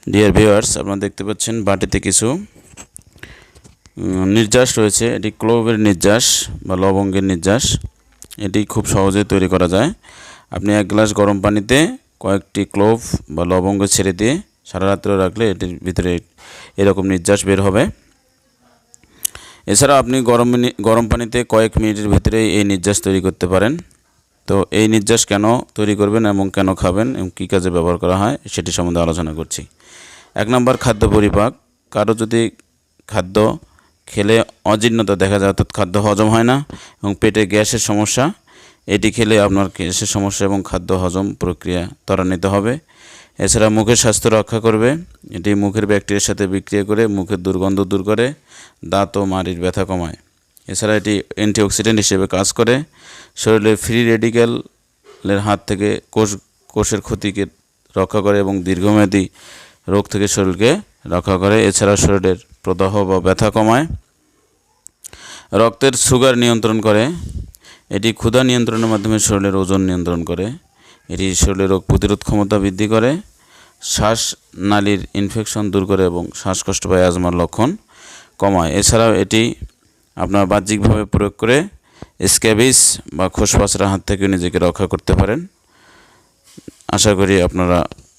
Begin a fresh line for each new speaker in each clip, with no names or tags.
Dear viewers, আপনারা দেখতে পাচ্ছেন বাটিতে কিছু নির্যাস রয়েছে। এটি ক্লোভের নির্যাস বা লবঙ্গের নির্যাস। এটি খুব সহজে তৈরি করা যায়। আপনি এক গ্লাস গরম পানিতে কয়েকটি ক্লোভ বা লবঙ্গ ছেড়ে দিয়ে সারা রাত্রে রাখলে এটির ভিতরে এরকম নির্যাস বের হবে। এছাড়া আপনি গরম পানিতে কয়েক মিনিটের ভিতরে এই নির্যাস তৈরি করতে পারেন। তো এই নির্যাস কেন তৈরি করবেন এবং কেন খাবেন এবং কী কাজে ব্যবহার করা হয় সেটি সম্বন্ধে আলোচনা করছি। 1 নম্বর, খাদ্য পরিপাক। কারো যদি খাদ্য খেলে অজীর্ণতা দেখা যায়, অর্থাৎ খাদ্য হজম হয় না এবং পেটে গ্যাসের সমস্যা, এটি খেলে আপনার গ্যাসের সমস্যা এবং খাদ্য হজম প্রক্রিয়া ত্বরান্বিত হবে। এছাড়া মুখের স্বাস্থ্য রক্ষা করবে। এটি মুখের ব্যাকটেরিয়ার সাথে বিক্রিয়া করে মুখের দুর্গন্ধ দূর করে, দাঁত ও মাড়ির ব্যথা কমায়। এছাড়া এটি অ্যান্টিঅক্সিডেন্ট হিসেবে কাজ করে, শরীরের ফ্রি রেডিক্যালের হাত থেকে কোষের ক্ষতিকে রক্ষা করে এবং দীর্ঘমেয়াদী রোগ থেকে শরীরকে রক্ষা করে। এছাড়া শরীরের প্রদাহ বা ব্যথা কমায়। রক্তের সুগার নিয়ন্ত্রণ করে। এটি ক্ষুধা নিয়ন্ত্রণের মাধ্যমে শরীরের ওজন নিয়ন্ত্রণ করে। এটি শরীরের রোগ প্রতিরোধ ক্ষমতা বৃদ্ধি করে, শ্বাসনালীর ইনফেকশন দূর করে এবং শ্বাসকষ্ট বা অ্যাজমার লক্ষণ কমায়। এছাড়াও এটি আপনার বাহ্যিকভাবে প্রয়োগ করে স্ক্যাবিস বা খোসপচড়ার হাত থেকে নিজেকে রক্ষা করতে পারেন। আশা করি আপনারা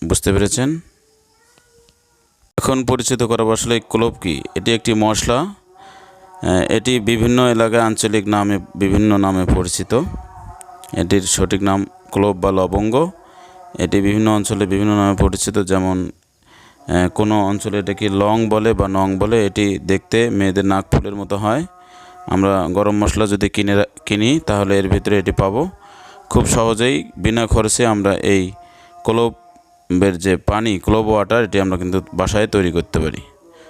বুঝতে পেরেছেন। এখন পরিচিত করাবো আসলে ক্লোভ কী। এটি একটি মশলা। এটি বিভিন্ন এলাকায় আঞ্চলিক নামে বিভিন্ন নামে পরিচিত। এটির সঠিক নাম ক্লোভ বা লবঙ্গ। এটি বিভিন্ন অঞ্চলে বিভিন্ন নামে পরিচিত, যেমন কোনো অঞ্চলে এটাকে লং বলে বা নং বলে। এটি দেখতে মেয়েদের নাক ফুলের মতো হয়। আমরা গরম মশলা যদি কিনি তাহলে এর ভিতরে এটি পাবো। খুব সহজেই বিনা খরচে আমরা এই ক্লোভের যে পানি, ক্লোভ ওয়াটার, এটি আমরা কিন্তু বাসায় তৈরি করতে পারি।